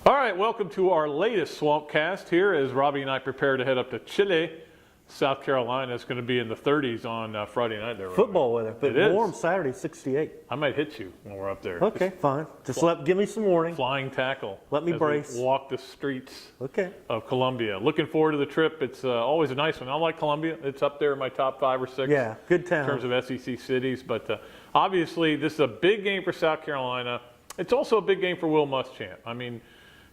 All right, welcome to our latest Swampcast here as Robbie and I prepare to head up to Chile. South Carolina is going to be in the 30s on Friday night there. Football weather, but warm Saturday, 68. I might hit you when we're up there. Okay, fine. Just give me some warning. Flying tackle. Let me brace. We walk the streets okay. of Columbia. Looking forward to the trip. It's always a nice one. I like Columbia. It's up there in my top 5 or 6. Yeah, good town. In terms of SEC cities. But obviously, this is a big game for South Carolina. It's also a big game for Will Muschamp. I mean,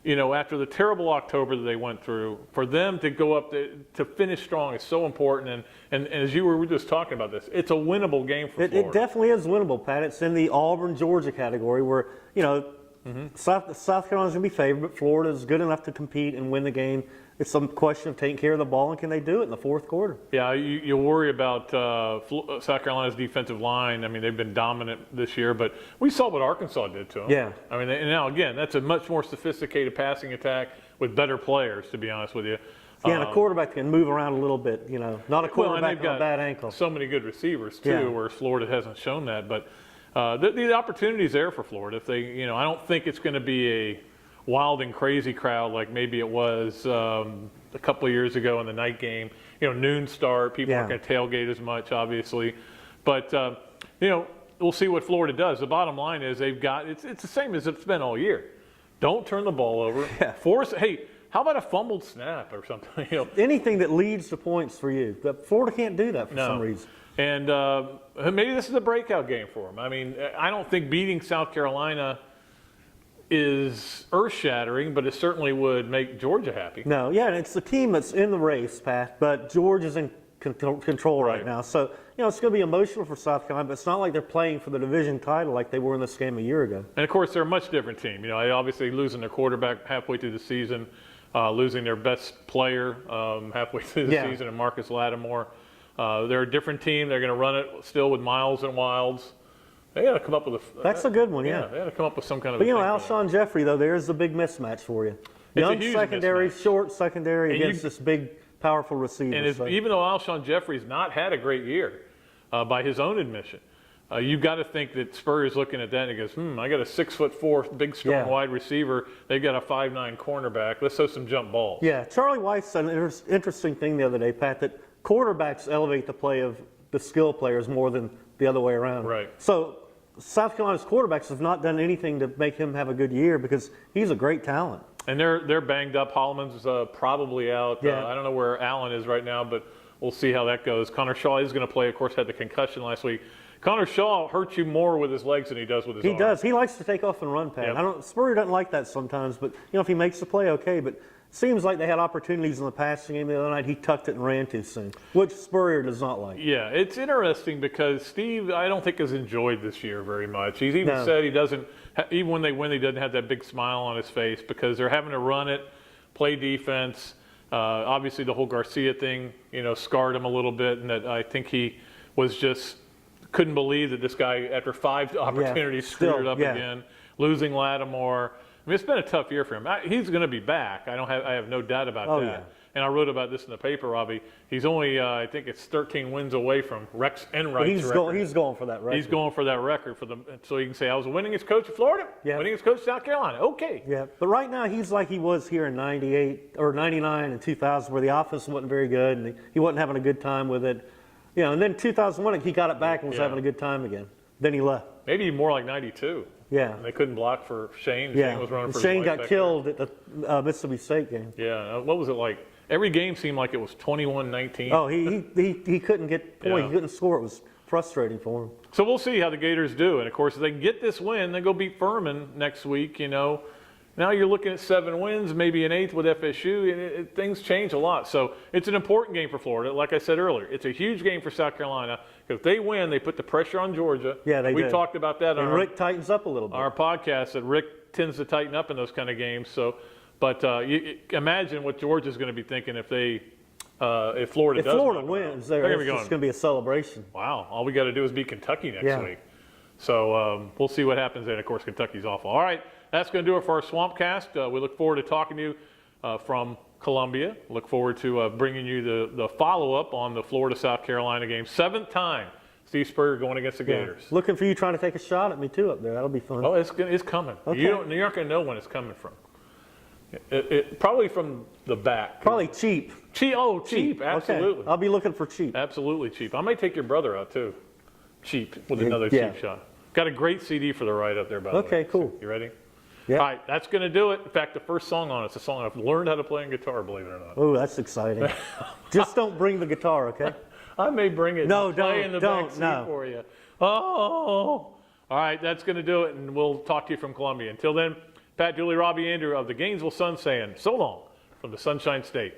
you know, after the terrible October that they went through, for them to go up to finish strong is so important. And as you were just talking about this, it's a winnable game for Florida. It definitely is winnable, Pat. It's in the Auburn-Georgia category where, you know, South Carolina's going to be favored, but Florida is good enough to compete and win the game. It's some question of taking care of the ball, and can they do it in the fourth quarter? Yeah, you worry about South Carolina's defensive line. I mean, they've been dominant this year, but we saw what Arkansas did to them. Yeah. I mean, and now, again, that's a much more sophisticated passing attack with better players, to be honest with you. Yeah, and a quarterback can move around a little bit, you know, not a quarterback with a bad ankle. So many good receivers, too, where Florida hasn't shown that. But the opportunity's there for Florida. If they, you know, I don't think it's going to be a wild and crazy crowd like maybe it was a couple of years ago in the night game. You know, noon start. People aren't going to tailgate as much, obviously. But, you know, we'll see what Florida does. The bottom line is they've got it's the same as it's been all year. Don't turn the ball over. Yeah. Hey, how about a fumbled snap or something? You know, anything that leads to points for you. But Florida can't do that for some reason. And maybe this is a breakout game for them. I mean, I don't think beating South Carolina is earth-shattering, but it certainly would make Georgia happy. No, yeah, and it's the team that's in the race, Pat, but Georgia's in control right now. So, you know, it's going to be emotional for South Carolina, but it's not like they're playing for the division title like they were in this game a year ago. And, of course, they're a much different team. You know, they obviously losing their quarterback halfway through the season, losing their best player halfway through the season, and Marcus Lattimore. They're a different team. They're going to run it still with Miles and Wilds. They got to come up with That's a good one, yeah. They got to come up with some kind of. But you know, Alshon Jeffrey though, there's a big mismatch for you. Young secondary, short secondary against this big, powerful receiver. And even though Alshon Jeffrey's not had a great year, by his own admission, you've got to think that Spurrier's looking at that and he goes, I got a 6'4" big, strong wide receiver. They got a 5'9" cornerback. Let's throw some jump balls. Yeah, Charlie White said an interesting thing the other day, Pat, that quarterbacks elevate the play of the skill players more than the other way around. Right. So South Carolina's quarterbacks have not done anything to make him have a good year because he's a great talent. And they're banged up. Holloman's probably out. Yeah. I don't know where Allen is right now, but we'll see how that goes. Connor Shaw is going to play. Of course, had the concussion last week. Connor Shaw hurts you more with his legs than he does with his arms. He does. He likes to take off and run, Pat. Yep. Spurrier doesn't like that sometimes, but you know, if he makes the play, okay. But seems like they had opportunities in the passing game the other night. He tucked it and ran too soon, which Spurrier does not like. Yeah, it's interesting because Steve, I don't think, has enjoyed this year very much. He's even said he doesn't, even when they win, he doesn't have that big smile on his face because they're having to run it, play defense. Obviously, the whole Garcia thing, you know, scarred him a little bit, and that I think he was just couldn't believe that this guy, after 5 opportunities, screwed it up again, losing Lattimore. I mean, it's been a tough year for him. He's going to be back. I have no doubt about that. Yeah. And I wrote about this in the paper, Robbie. He's only, I think it's 13 wins away from Rex Enright's record. He's going for that record. He's going for that record so he can say, I was the winningest coach of Florida, winningest coach of South Carolina. Okay. Yeah, but right now he's like he was here in 98 or 99 and 2000 where the offense wasn't very good and he wasn't having a good time with it. You know, and then 2001 he got it back and was having a good time again. Then he left. Maybe more like 92. Yeah. And they couldn't block for Shane. Yeah. Shane was running for Shane got killed at the Mississippi State game. Yeah. What was it like? Every game seemed like it was 21-19. Oh, he couldn't get points. Yeah. He couldn't score. It was frustrating for him. So we'll see how the Gators do. And, of course, if they can get this win, they go beat Furman next week, you know. Now you're looking at 7 wins, maybe an 8th with FSU, and things change a lot. So it's an important game for Florida. Like I said earlier, it's a huge game for South Carolina. If they win, they put the pressure on Georgia. Yeah, they did. We talked about that on Rick tightens up a little bit. Our podcast that Rick tends to tighten up in those kind of games. So, but you imagine what Georgia's going to be thinking if Florida does. If Florida wins, it's going to be a celebration. Wow, all we got to do is beat Kentucky next week. So we'll see what happens there. And of course, Kentucky's awful. All right. That's going to do it for our Swampcast. We look forward to talking to you from Columbia. Look forward to bringing you the follow-up on the Florida-South Carolina game. 7th time Steve Spurrier going against the Gators. Looking for you trying to take a shot at me, too, up there. That'll be fun. Oh, it's coming. Okay. You're not going to know when it's coming from. Probably from the back. Probably cheap. Cheap, absolutely. Okay. I'll be looking for cheap. Absolutely cheap. I might take your brother out too. Cheap with another Yeah. cheap shot. Got a great CD for the ride up there, by the way. Okay, cool. You ready? Yeah. All right, that's going to do it. In fact, the first song on it's a song I've learned how to play on guitar, believe it or not. Oh, that's exciting. Just don't bring the guitar, okay? I may bring it No, and play don't, in the don't, back seat no. for you. Oh, all right, that's going to do it, and we'll talk to you from Columbia. Until then, Pat, Julie, Robbie, Andrew of the Gainesville Sun saying so long from the Sunshine State.